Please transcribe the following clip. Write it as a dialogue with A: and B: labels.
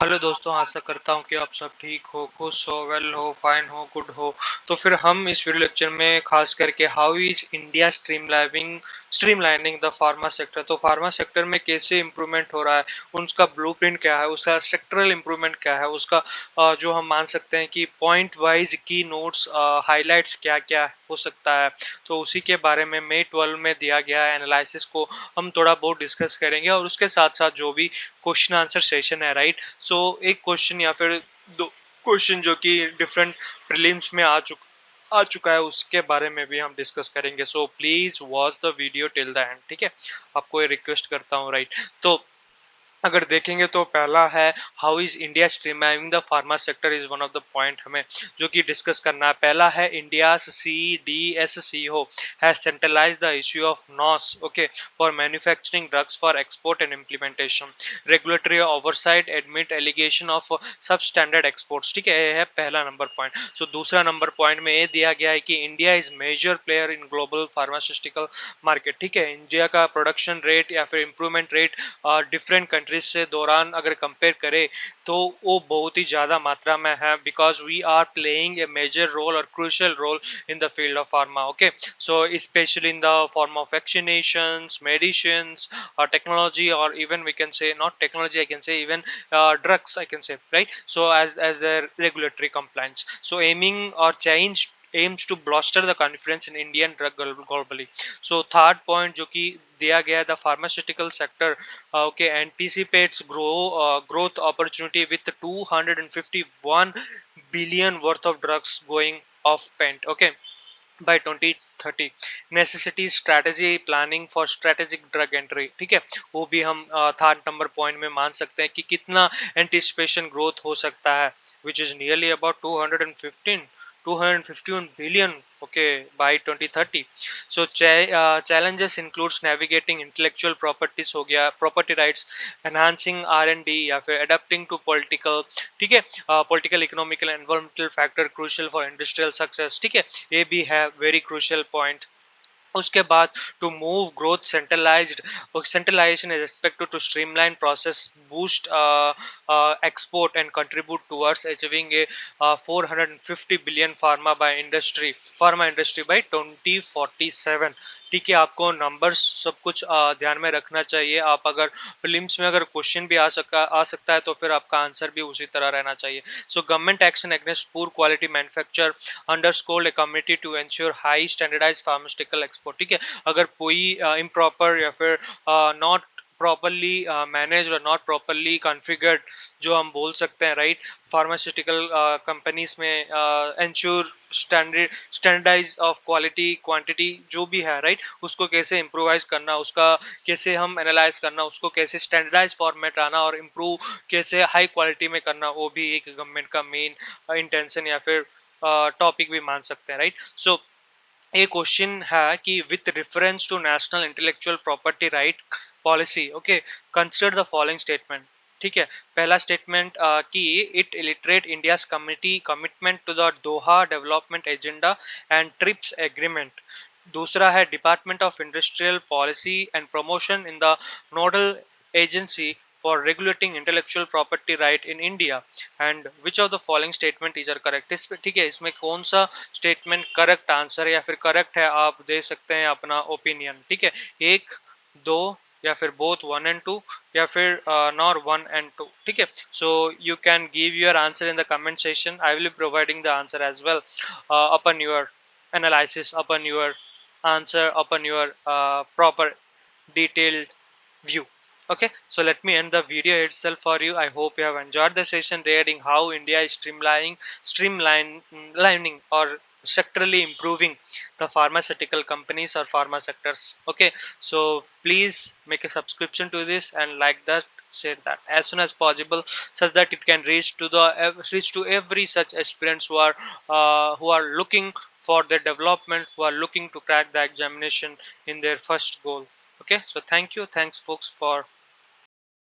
A: Hello दोस्तों, आशा करता हूँ कि आप सब ठीक हो, खुश हो, वेल हो, फाइन हो, गुड हो। तो फिर हम इस वीडियो लेक्चर में खास करके how is India streamlining the pharma sector. तो फार्मा सेक्टर में कैसे इम्प्रूवमेंट हो रहा है, उसका ब्लूप्रिंट क्या है, उसका सेक्टरल इम्प्रूवमेंट क्या है, उसका जो हम मान सकते हैं कि पॉइंट वाइज की नोट्स हाईलाइट्स क्या क्या हो सकता है। तो उसी के बारे में May 12 में दिया गया एनालिसिस को हम थोड़ा बहुत डिस्कस करेंगे, और उसके साथ साथ जो भी क्वेश्चन आंसर सेशन है, राइट। सो एक क्वेश्चन या फिर दो क्वेश्चन जो कि डिफरेंट प्रीलिम्स में आ चुका है, उसके बारे में भी हम डिस्कस करेंगे। So please watch the video till the end, ठीक है। आपको ये रिक्वेस्ट करता हूँ, राइट। तो अगर देखेंगे तो पहला है how is India streamlining the pharma sector is one of the point हमें जो कि डिस्कस करना है। पहला है India CDSCO has centralised the issue of NOCs, okay, for manufacturing drugs for export and implementation, regulatory oversight amid allegation of substandard exports, ठीक है। ये है पहला नंबर पॉइंट। सो दूसरा नंबर पॉइंट में ये दिया गया है कि India is major player in global pharmaceutical market, ठीक है। इंडिया का प्रोडक्शन रेट या फिर इम्प्रूवमेंट रेट डिफरेंट कंट्रीज से दौरान अगर कंपेयर करें तो वो बहुत ही ज़्यादा मात्रा में है, because we are playing a major role और crucial role in the field of pharma, okay. So specially in the form of vaccinations, medicines, technology, or even we can say not technology, I can say even drugs, I can say, right. So as the regulatory compliance, so aiming or change aims to bolster the confidence in Indian drug globally. So third point जो कि दिया गया है, the pharmaceutical sector okay anticipates growth opportunity with 251 billion worth of drugs going off patent, okay, by 2030, necessity strategy planning for strategic drug entry, ठीक है। वो भी हम थर्ड नंबर पॉइंट में मान सकते हैं कि कितना एंटिसिपेशन ग्रोथ हो सकता है, which is nearly about 251 billion, okay, by 2030. So challenges includes navigating intellectual properties हो गया, property rights, enhancing R&D या फिर adapting to political, ठीक है, political, economical, environmental factor crucial for industrial success, ठीक है। ये भी है वेरी क्रूशियल पॉइंट। उसके बाद to move growth centralisation is expected to streamline process, boost export and contribute towards achieving a 450 billion pharma industry by 2047, ठीक है। आपको नंबर्स सब कुछ ध्यान में रखना चाहिए। आप अगर प्रीलिम्स में अगर क्वेश्चन भी आ सकता है तो फिर आपका आंसर भी उसी तरह रहना चाहिए। So government action against poor quality manufacture underscored a committee to ensure high standardized pharmaceutical export, ठीक है। अगर कोई इम्प्रॉपर या फिर नॉट प्रॉपरली मैनेज और नॉट प्रॉपरली कॉन्फ़िगर्ड, जो हम बोल सकते हैं, राइट, फार्मास्यूटिकल कंपनीज में ensure standardize of quality quantity जो भी है, राइट, उसको कैसे इम्प्रोवाइज करना, उसका कैसे हम एनालाइज करना, उसको कैसे स्टैंडर्डाइज फॉर्मेट आना और इम्प्रूव कैसे हाई क्वालिटी में करना, वो भी एक गवर्नमेंट का मेन इंटेंशन या फिर टॉपिक भी मान सकते हैं, राइट। सो ये क्वेश्चन है कि with reference to national intellectual property right policy, okay, consider the following statement, ठीक है। पहला स्टेटमेंट कि it reiterates India's commitment to the Doha development agenda and TRIPS agreement. दूसरा है department of industrial policy and promotion in the nodal agency for regulating intellectual property right in India, and which of the following statement is correct। इस पे ठीक है, इसमें कौन सा statement correct answer या फिर करेक्ट है, आप दे सकते हैं अपना ओपिनियन, ठीक है। एक, दो, या फिर बोथ वन एंड टू, या फिर नॉर वन एंड टू, ठीक है। So you can give your answer in the comment session, I will be providing the answer as well upon your analysis, upon your answer, upon your proper detailed view. Okay, so let me end the video itself for you. I hope you have enjoyed the session regarding how India is streamlining or sectorally improving the pharmaceutical companies or pharma sectors. Okay, so please make a subscription to this and like that, share that as soon as possible, such that it can reach to every such aspirants who are looking for their development, who are looking to crack the examination in their first goal. Okay, so thank you, thanks folks for